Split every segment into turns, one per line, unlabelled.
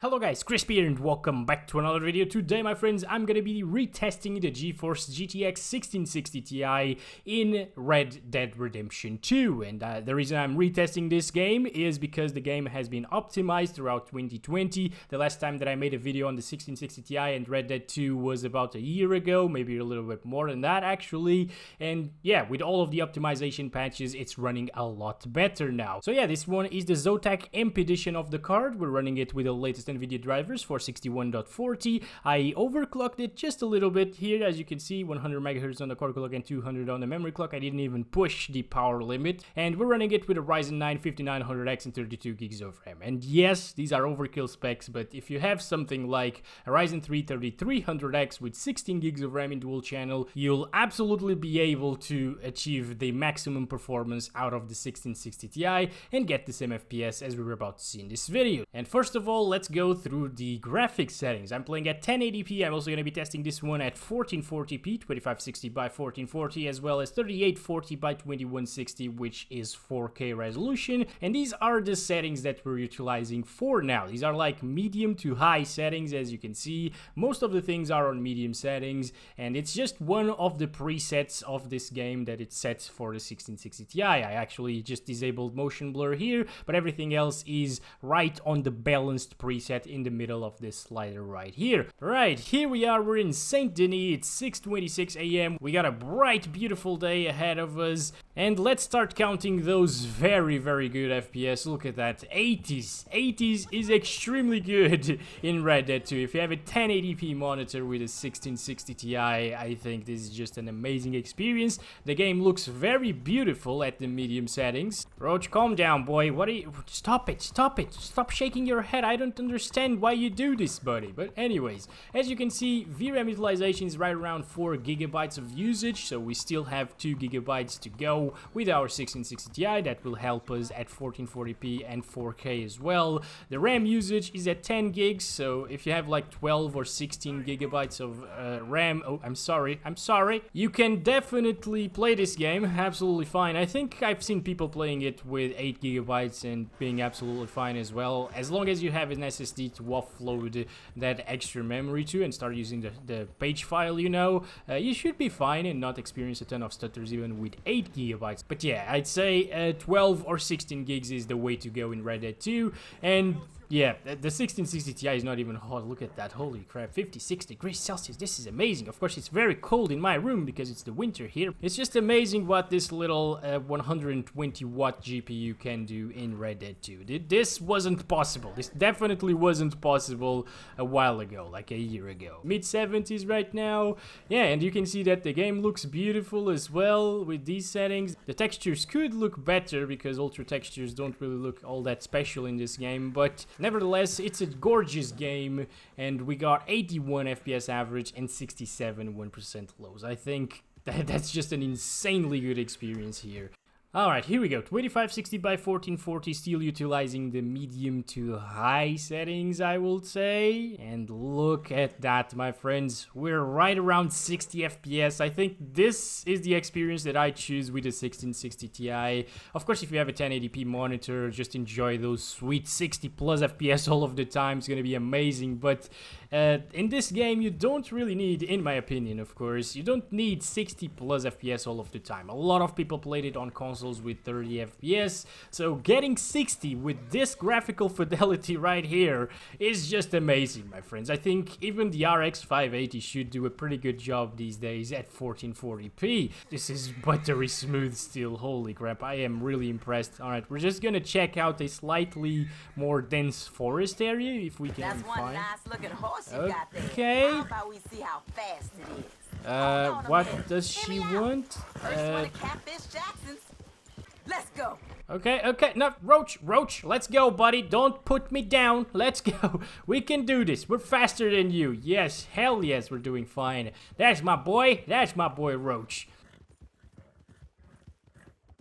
Hello guys, Chris here and welcome back to another video. Today, my friends, I'm gonna be retesting the GeForce GTX 1660 Ti in Red Dead Redemption 2. And the reason I'm retesting this game is because the game has been optimized throughout 2020. The last time that I made a video on the 1660 Ti and Red Dead 2 was about a year ago, maybe a little bit more than that actually. And yeah, with all of the optimization patches, it's running a lot better now. So yeah, this one is the Zotac MP edition of the card. We're running it with the latest Nvidia drivers for 61.40. I overclocked it just a little bit here, as you can see, 100 MHz on the core clock and 200 on the memory clock. I didn't even push the power limit, and we're running it with a Ryzen 9 5900X and 32 gigs of RAM. And yes, these are overkill specs, but if you have something like a Ryzen 3 3300X with 16 gigs of RAM in dual channel, you'll absolutely be able to achieve the maximum performance out of the 1660 Ti and get the same FPS as we were about to see in this video. And first of all, let's go through the graphics settings. I'm playing at 1080p. I'm also going to be testing this one at 1440p, 2560 by 1440, as well as 3840 by 2160, which is 4K resolution. And these are the settings that we're utilizing for now. These are like medium to high settings, as you can see. Most of the things are on medium settings, and it's just one of the presets of this game that it sets for the 1660 Ti. I actually just disabled motion blur here, but everything else is right on the balanced preset in the middle of this slider right here. Right, here we are, we're in Saint Denis, it's 6:26 a.m. We got a bright, beautiful day ahead of us, and let's start counting those very good FPS. Look at that, 80s is extremely good in Red Dead 2. If you have a 1080p monitor with a 1660 Ti, I think this is just an amazing experience. The game looks very beautiful at the medium settings. Roach, calm down, boy. What are you... Stop it. Stop shaking your head. I don't understand why you do this, buddy. But anyways, as you can see, VRAM utilization is right around 4 GB of usage, so we still have 2 GB to go with our 1660 Ti. That will help us at 1440p and 4K as well. The RAM usage is at 10 gigs, so if you have like 12 or 16 GB of RAM, oh, I'm sorry, you can definitely play this game absolutely fine. I think I've seen people playing it with 8 GB and being absolutely fine as well, as long as you have an SSD to offload that extra memory to and start using the page file, you know, you should be fine and not experience a ton of stutters even with 8 GB. But yeah, I'd say 12 or 16 gigs is the way to go in Red Dead 2. And yeah, the 1660 Ti is not even hot. Look at that. Holy crap. 56 degrees Celsius. This is amazing. Of course, it's very cold in my room because it's the winter here. It's just amazing what this little 120 watt GPU can do in Red Dead 2. This wasn't possible. This definitely wasn't possible a while ago, like a year ago. Mid-70s right now. Yeah, and you can see that the game looks beautiful as well with these settings. The textures could look better because ultra textures don't really look all that special in this game, but nevertheless, it's a gorgeous game, and we got 81 FPS average and 67 1% lows. I think that's just an insanely good experience here. Alright, here we go, 2560 by 1440, still utilizing the medium to high settings, I will say. And look at that, my friends, we're right around 60 FPS. I think this is the experience that I choose with the 1660 Ti. Of course, if you have a 1080p monitor, just enjoy those sweet 60 plus FPS all of the time. It's gonna be amazing, but in this game, you don't really need, in my opinion, of course, you don't need 60 plus FPS all of the time. A lot of people played it on consoles with 30 FPS, so getting 60 with this graphical fidelity right here is just amazing, my friends. I think even the RX 580 should do a pretty good job these days at 1440p. This is buttery smooth still. Holy crap, I am really impressed. Alright, we're just gonna check out a slightly more dense forest area if we can find.
That's one nice looking horse you got there.
Okay.
How about we see how fast it is?
What does she want?
First one of Catfish Jackson's. Let's go.
Okay, no, Roach, let's go, buddy. Don't put me down. Let's go. We can do this. We're faster than you. Yes, hell yes, we're doing fine. That's my boy, Roach.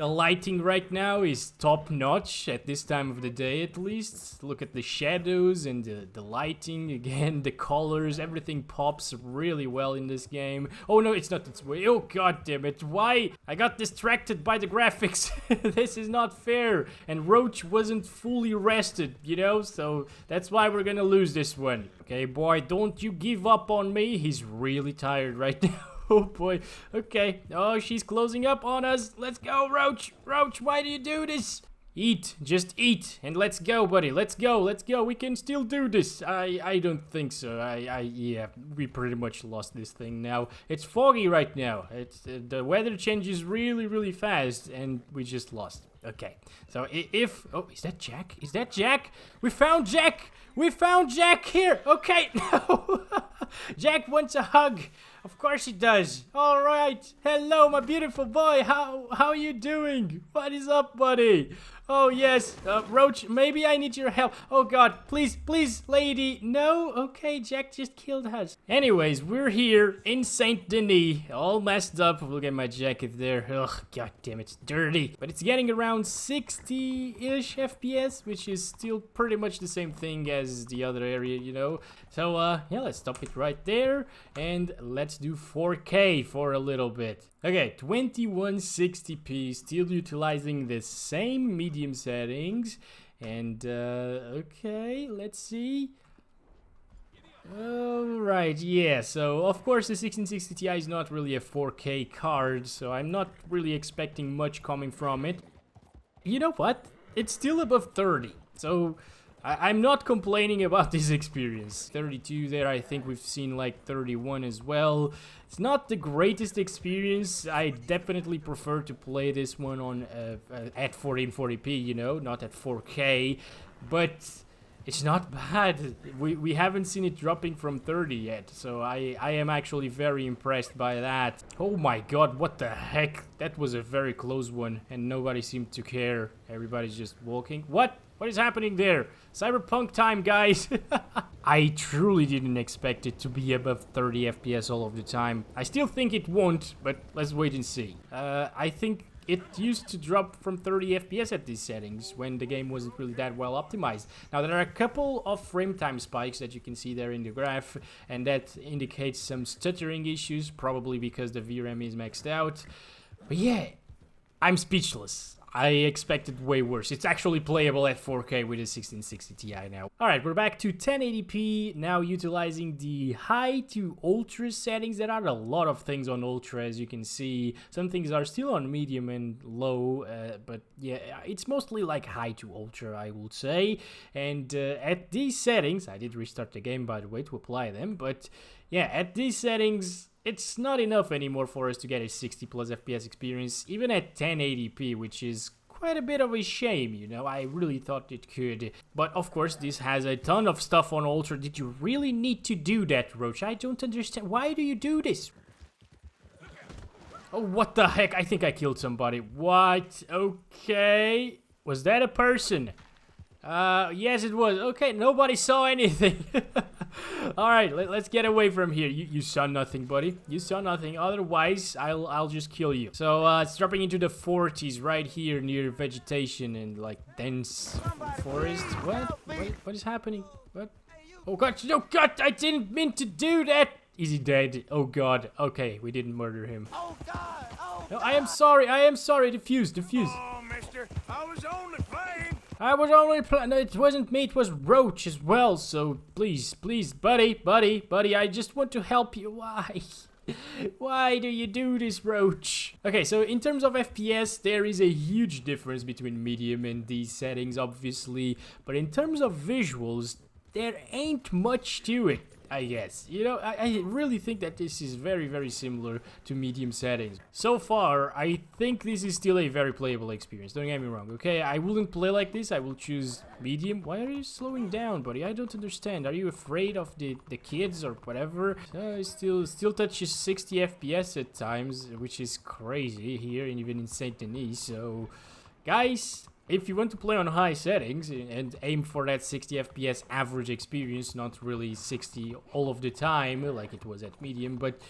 The lighting right now is top notch at this time of the day, at least. Look at the shadows and the lighting again, the colors, everything pops really well in this game. Oh no, it's not this way. Oh god damn it, why? I got distracted by the graphics. This is not fair. And Roach wasn't fully rested, you know, so that's why we're gonna lose this one. Okay, boy, don't you give up on me. He's really tired right now. Oh boy, okay. Oh, she's closing up on us. Let's go, Roach. Roach, why do you do this? Eat, just eat, and let's go, buddy. Let's go, let's go. We can still do this. I don't think so. Yeah, we pretty much lost this thing now. It's foggy right now. It's the weather changes really, really fast, and we just lost. Okay, so if... Oh, is that Jack? Is that Jack? We found Jack! We found Jack here! Okay, no! Jack wants a hug. Of course he does. All right. Hello, my beautiful boy. How are you doing? What is up, buddy? Oh, yes. Roach, maybe I need your help. Oh, God. Please, please, lady. No? Okay, Jack just killed us. Anyways, we're here in Saint Denis. All messed up. Look at my jacket there. Ugh, god damn it. It's dirty. But it's getting around 60-ish FPS, which is still pretty much the same thing as the other area, you know. So, yeah, let's stop it right there. And let's do 4K for a little bit. Okay, 2160p, still utilizing the same medium settings. And, okay, let's see. Alright, yeah, so of course the 1660 Ti is not really a 4K card, so I'm not really expecting much coming from it. You know what? It's still above 30, so I'm not complaining about this experience. 32 there, I think we've seen like 31 as well. It's not the greatest experience. I definitely prefer to play this one on at 1440p, you know, not at 4K, but it's not bad. We haven't seen it dropping from 30 yet, so I am actually very impressed by that. Oh my god, what the heck? That was a very close one, and nobody seemed to care. Everybody's just walking. What? What is happening there? Cyberpunk time, guys! I truly didn't expect it to be above 30 FPS all of the time. I still think it won't, but let's wait and see. I think it used to drop from 30 FPS at these settings when the game wasn't really that well optimized. Now, there are a couple of frame time spikes that you can see there in the graph, and that indicates some stuttering issues, probably because the VRAM is maxed out. But yeah, I'm speechless. I expected way worse. It's actually playable at 4K with a 1660 Ti now. Alright, we're back to 1080p, now utilizing the high to ultra settings. There are a lot of things on ultra, as you can see. Some things are still on medium and low, but yeah, it's mostly like high to ultra, I would say. And at these settings, I did restart the game, by the way, to apply them, but yeah, at these settings, it's not enough anymore for us to get a 60 plus FPS experience, even at 1080p, which is quite a bit of a shame, you know. I really thought it could. But of course, this has a ton of stuff on Ultra. Did you really need to do that, Roach? I don't understand. Why do you do this? Oh, what the heck? I think I killed somebody. What? Okay. Was that a person? Yes, it was. Okay, nobody saw anything. Alright, let's get away from here. You saw nothing, buddy. You saw nothing. Otherwise, I'll just kill you. So, it's dropping into the 40s right here near vegetation and, like, dense forest. What? Wait, what is happening? What? Oh, God. No, God, I didn't mean to do that. Is he dead? Oh, God. Okay, we didn't murder him.
Oh, God. Oh,
no, I am sorry. I am sorry. Defuse.
Oh, mister. I was only playing.
I was only playing. No, it wasn't me. It was Roach as well. So please, please, buddy, I just want to help you. Why? Why do you do this, Roach? Okay, so in terms of FPS, there is a huge difference between medium and these settings, obviously. But in terms of visuals, there ain't much to it, I guess. You know, I really think that this is very, very similar to medium settings. So far, I think this is still a very playable experience. Don't get me wrong, okay? I wouldn't play like this. I will choose medium. Why are you slowing down, buddy? I don't understand. Are you afraid of the kids or whatever? It still touches 60 FPS at times, which is crazy here, and even in Saint Denis. So, guys, if you want to play on high settings and aim for that 60 FPS average experience, not really 60 all of the time like it was at medium, but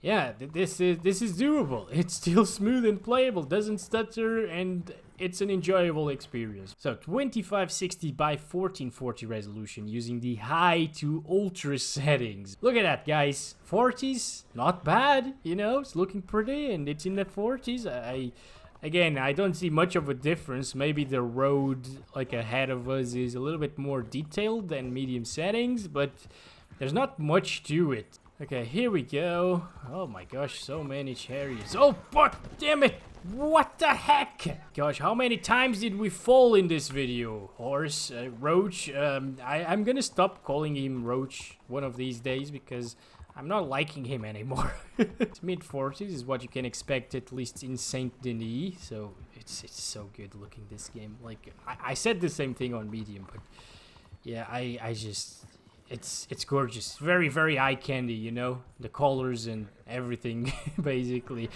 yeah, this is doable. It's still smooth and playable, doesn't stutter, and it's an enjoyable experience. So 2560 by 1440 resolution using the high to ultra settings. Look at that, guys. 40s, not bad, you know, it's looking pretty, and it's in the 40s. Again, I don't see much of a difference. Maybe the road like ahead of us is a little bit more detailed than medium settings, but there's not much to it. Okay, here we go. Oh my gosh, so many chariots. Oh, but damn it! What the heck? Gosh, how many times did we fall in this video? Horse, Roach. I'm gonna stop calling him Roach one of these days because I'm not liking him anymore. Mid-40s is what you can expect, at least in Saint Denis. So it's so good looking, this game. Like I said the same thing on Medium, but yeah, I just. It's gorgeous. Very, very eye candy, you know? The colors and everything, basically.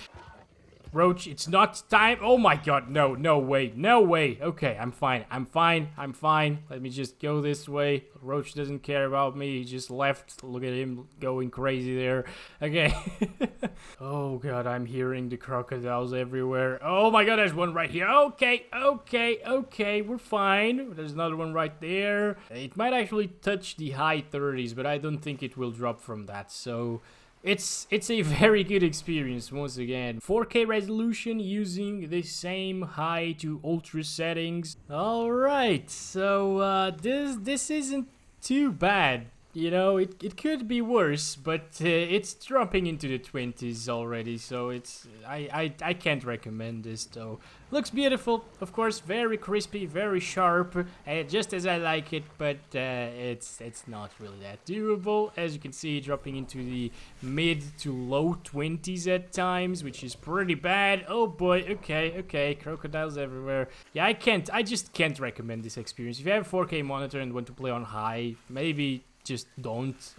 Roach, it's not time. Oh my god, no way, no way. Okay, I'm fine. Let me just go this way. Roach doesn't care about me. He just left. Look at him going crazy there. Okay. Oh god, I'm hearing the crocodiles everywhere. Oh my god, there's one right here. Okay, we're fine. There's another one right there. It might actually touch the high 30s, but I don't think it will drop from that, so... It's a very good experience once again. 4K resolution using the same high to ultra settings. Alright, so this isn't too bad. You know, it could be worse, but it's dropping into the 20s already, so I can't recommend this though. Looks beautiful, of course, very crispy, very sharp, just as I like it, but it's not really that durable. As you can see, dropping into the mid to low 20s at times, which is pretty bad. Oh boy, okay, crocodiles everywhere. Yeah, I just can't recommend this experience. If you have a 4K monitor and want to play on high, maybe just don't.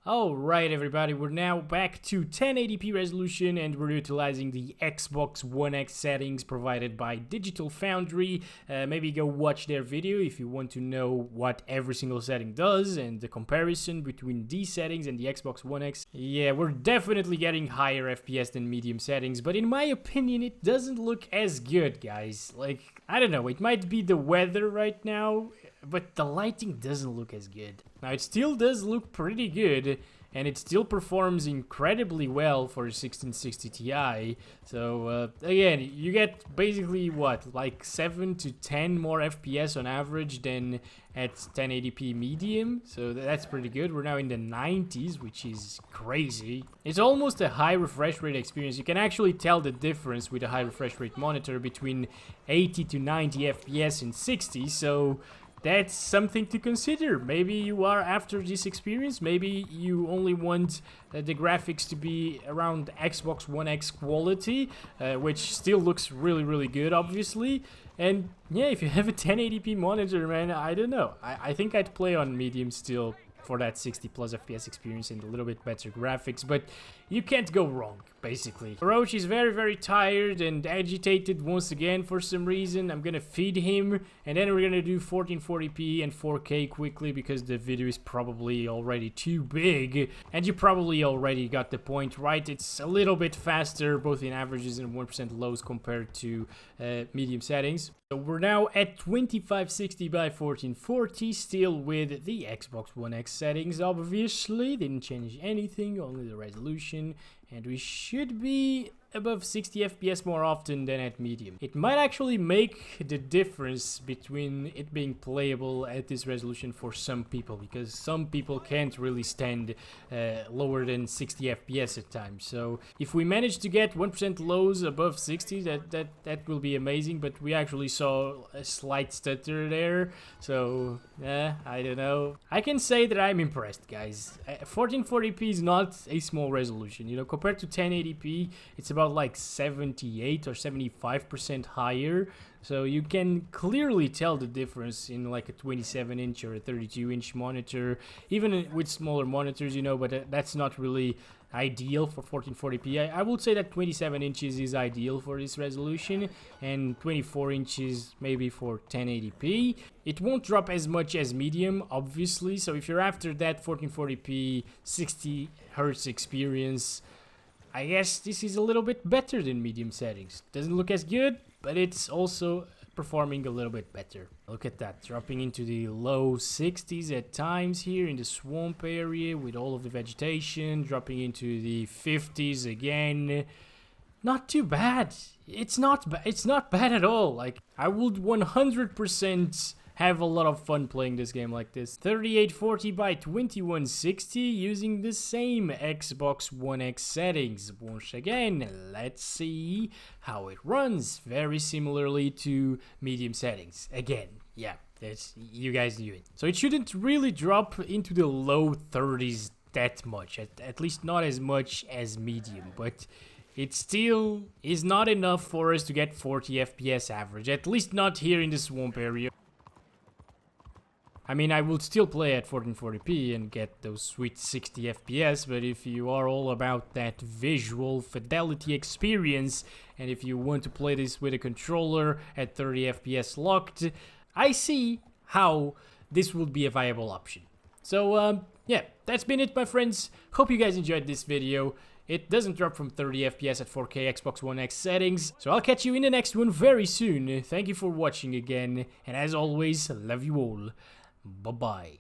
Alright everybody, we're now back to 1080p resolution and we're utilizing the Xbox One X settings provided by Digital Foundry. Maybe go watch their video if you want to know what every single setting does and the comparison between these settings and the Xbox One X. Yeah, we're definitely getting higher FPS than medium settings, but in my opinion it doesn't look as good, guys. Like, I don't know, it might be the weather right now, but the lighting doesn't look as good. Now, it still does look pretty good, and it still performs incredibly well for a 1660 Ti. So, again, you get basically, what, like 7 to 10 more FPS on average than at 1080p medium. So that's pretty good. We're now in the 90s, which is crazy. It's almost a high refresh rate experience. You can actually tell the difference with a high refresh rate monitor between 80 to 90 FPS and 60. So that's something to consider. Maybe you are after this experience. Maybe you only want the graphics to be around Xbox One X quality, which still looks really, really good, obviously. And yeah, if you have a 1080p monitor, man, I don't know. I think I'd play on medium still for that 60 plus FPS experience and a little bit better graphics, but you can't go wrong, basically. Roach is very, very tired and agitated once again for some reason. I'm gonna feed him, and then we're gonna do 1440p and 4K quickly because the video is probably already too big, and you probably already got the point, right? It's a little bit faster, both in averages and 1% lows compared to medium settings. So we're now at 2560 by 1440, still with the Xbox One X settings, obviously. Didn't change anything, only the resolution. And we should be above 60 FPS more often than at medium. It might actually make the difference between it being playable at this resolution for some people, because some people can't really stand lower than 60 FPS at times. So if we manage to get 1% lows above 60, that will be amazing, but we actually saw a slight stutter there, so I don't know. I can say that I'm impressed, guys. 1440p is not a small resolution, you know, compared to 1080p, it's about like 78 or 75% higher, so you can clearly tell the difference in like a 27-inch or a 32-inch monitor, even with smaller monitors, you know, but that's not really ideal for 1440p. I would say that 27 inches is ideal for this resolution, and 24 inches maybe for 1080p. It won't drop as much as medium, obviously, so if you're after that 1440p 60 Hz experience, I guess this is a little bit better than medium settings. Doesn't look as good, but it's also performing a little bit better. Look at that, dropping into the low 60s at times here in the swamp area with all of the vegetation, dropping into the 50s again. Not too bad. It's not bad at all. Like, I would 100% have a lot of fun playing this game like this. 3840 by 2160 using the same Xbox One X settings. Once again, let's see how it runs. Very similarly to medium settings. Again, yeah, you guys knew it. So it shouldn't really drop into the low 30s that much. At least not as much as medium, but it still is not enough for us to get 40 FPS average. At least not here in the swamp area. I mean, I would still play at 1440p and get those sweet 60 FPS, but if you are all about that visual fidelity experience, and if you want to play this with a controller at 30 FPS locked, I see how this would be a viable option. So, yeah, that's been it, my friends. Hope you guys enjoyed this video. It doesn't drop from 30 FPS at 4K Xbox One X settings, so I'll catch you in the next one very soon. Thank you for watching again, and as always, love you all. Bye-bye.